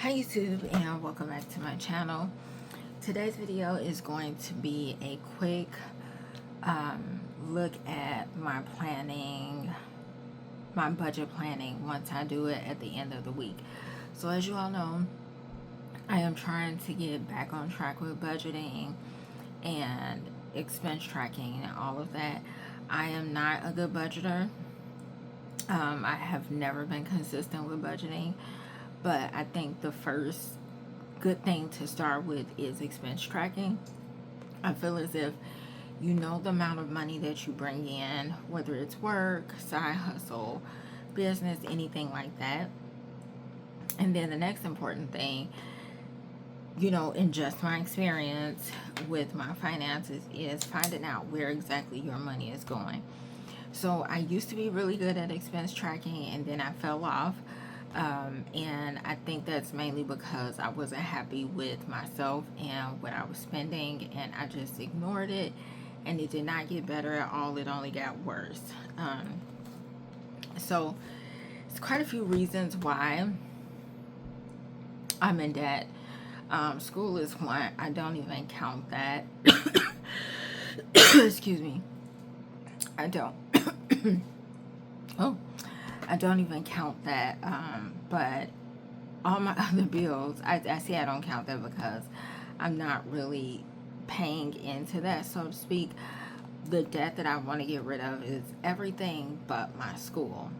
Hi YouTube, and welcome back to my channel. Today's video is going to be a quick look at my planning, my budget planning once I do it at the end of the week. So as you all know, I am trying to get back on track with budgeting and expense tracking and all of that. I am not a good budgeter. I have never been consistent with budgeting, but I think the first good thing to start with is expense tracking. I feel as if you know the amount of money that you bring in, whether it's work, side hustle, business, anything like that. And then the next important thing, in just my experience with my finances, is finding out where exactly your money is going. So I used to be really good at expense tracking, and then I fell off. And I think that's mainly because I wasn't happy with myself and what I was spending, and I just ignored it, and it did not get better at all. It only got worse. So it's quite a few reasons why I'm in debt. School is one. I don't even count that. Excuse me. I don't. I don't even count that. But all my other bills, I see I don't count that because I'm not really paying into that, so to speak. The debt that I want to get rid of is everything but my school,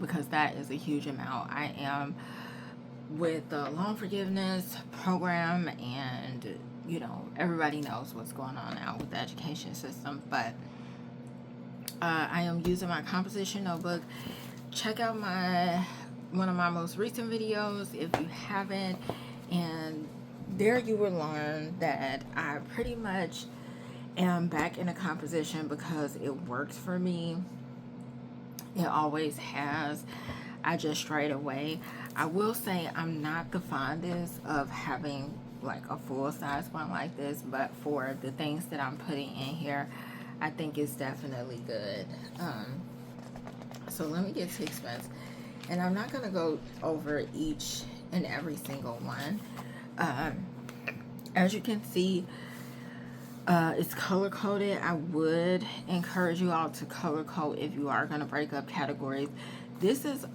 because that is a huge amount. I am with the loan forgiveness program, and everybody knows what's going on now with the education system, but I am using my composition notebook. Check out one of my most recent videos if you haven't, and there you will learn that I pretty much am back in a composition because it works for me. It always has. I just strayed away. I will say I'm not the fondest of having like a full size one like this, but for the things that I'm putting in here, I think it's definitely good. So let me get to expense, and I'm not going to go over each and every single one. As you can see, it's color coded. I would encourage you all to color code if you are going to break up categories. This is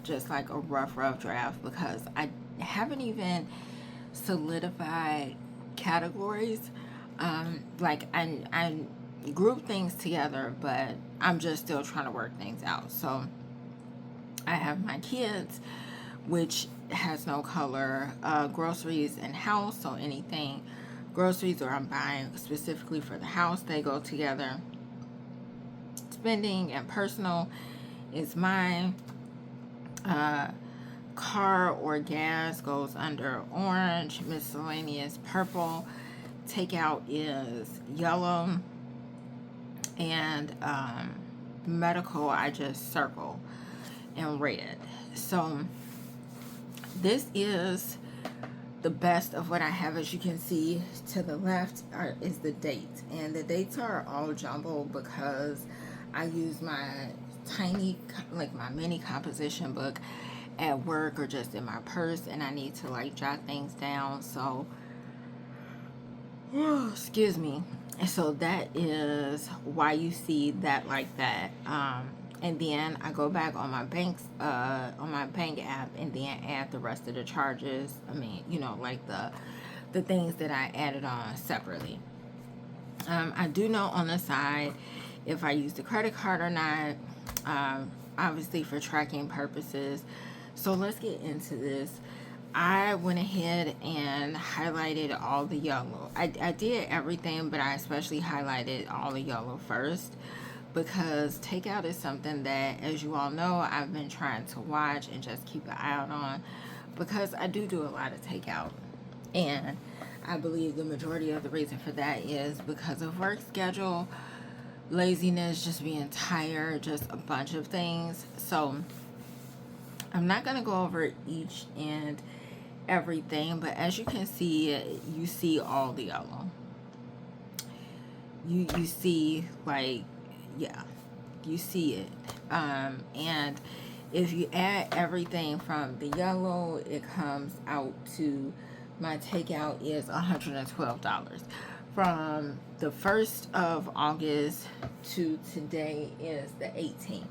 just like a rough draft, because I haven't even solidified categories. Like I group things together, but I'm just still trying to work things out. So I have my kids, which has no color, groceries and house, so anything groceries or I'm buying specifically for the house, they go together. Spending and personal is mine. Car or gas goes under orange. Miscellaneous purple. Takeout is yellow. And medical I just circle in red. So this is the best of what I have. As you can see to the left is the dates, and the dates are all jumbled because I use my my mini composition book at work or just in my purse, and I need to like jot things down. So excuse me. And so that is why you see that like that. And then I go back on my bank app, and then add the rest of the charges. I mean, like the things that I added on separately. I do know on the side if I use the credit card or not, obviously for tracking purposes. So let's get into this. I went ahead and highlighted all the yellow. I did everything, but I especially highlighted all the yellow first, because takeout is something that, as you all know, I've been trying to watch and just keep an eye out on, because I do a lot of takeout, and I believe the majority of the reason for that is because of work schedule, laziness, just being tired, just a bunch of things. So I'm not going to go over each and everything, but as you can see, you see all the yellow. You see, like, yeah, you see it. And If you add everything from the yellow, it comes out to, my takeout is $112. From the 1st of August to today is the 18th.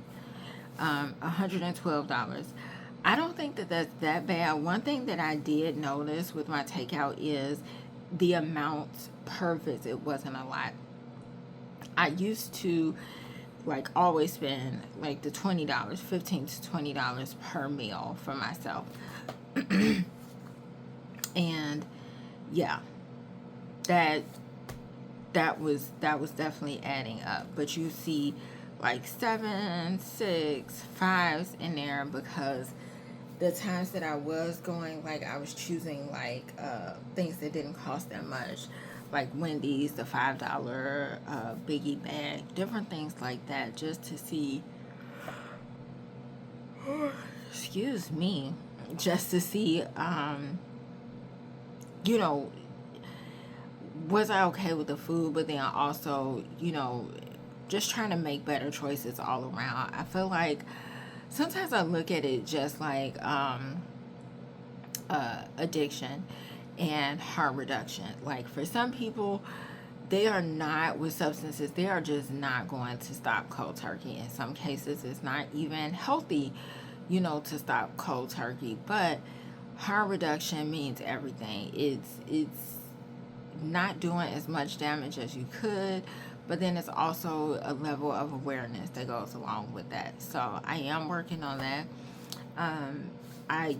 $112. I don't think that that's that bad. One thing that I did notice with my takeout is the amount per visit wasn't a lot. I used to like always spend like the $20, $15 to $20 per meal for myself. And yeah, that was definitely adding up. But you see like 7, 6, 5s in there, because the times that I was going, like I was choosing like things that didn't cost that much, like Wendy's, the $5 biggie bag, different things like that, just to see, excuse me, just to see, you know, was I okay with the food, but then also, you know, just trying to make better choices all around. I feel like sometimes I look at it just like addiction and harm reduction. Like for some people, they are not with substances, they are just not going to stop cold turkey. In some cases, it's not even healthy, you know, to stop cold turkey. But harm reduction means everything. It's not doing as much damage as you could, but then it's also a level of awareness that goes along with that. So I am working on that. I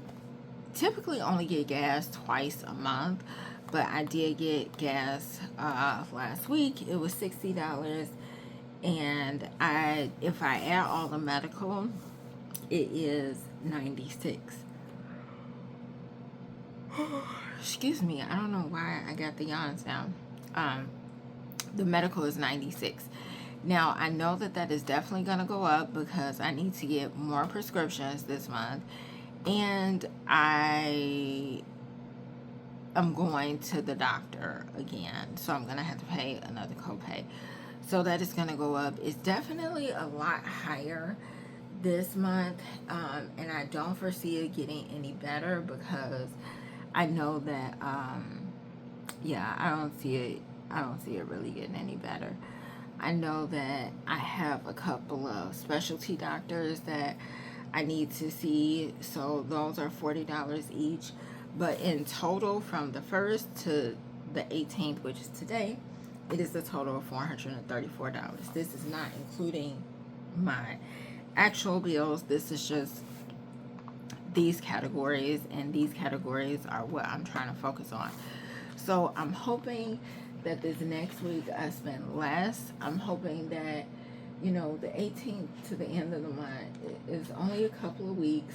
typically only get gas twice a month, but I did get gas last week. It was $60, and if I add all the medical, it is $96. Excuse me, I don't know why I got the yawns now. The medical is $96. Now I know that is definitely going to go up because I need to get more prescriptions this month, and I am going to the doctor again, so I'm going to have to pay another copay. So that is going to go up. It's definitely a lot higher this month, and I don't foresee it getting any better, because I know that yeah, I don't see it really getting any better. I know that I have a couple of specialty doctors that I need to see, so those are $40 each. But in total, from the 1st to the 18th, which is today, it is a total of $434. This is not including my actual bills. This is just these categories, and these categories are what I'm trying to focus on. So I'm hoping that this next week I spend less. I'm hoping that, you know, the 18th to the end of the month is only a couple of weeks.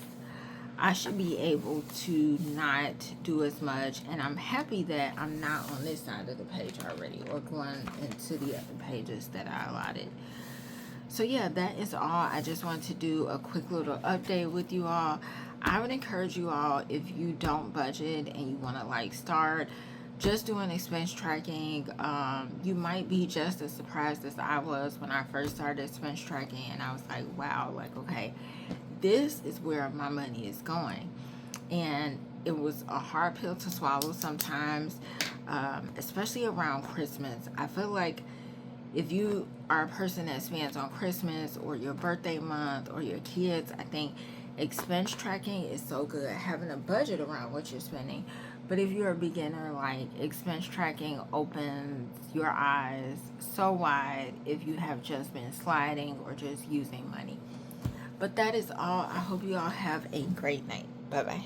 I should be able to not do as much, and I'm happy that I'm not on this side of the page already, or going into the other pages that I allotted. So yeah, that is all. I just wanted to do a quick little update with you all. I would encourage you all, if you don't budget and you want to like start just doing expense tracking, you might be just as surprised as I was when I first started expense tracking, and I was like, wow, like, okay, this is where my money is going. And it was a hard pill to swallow sometimes, especially around Christmas. I feel like if you are a person that spends on Christmas or your birthday month or your kids, I think expense tracking is so good, having a budget around what you're spending. But if you're a beginner, like, expense tracking opens your eyes so wide if you have just been sliding or just using money. But that is all. I hope you all have a great night. Bye bye.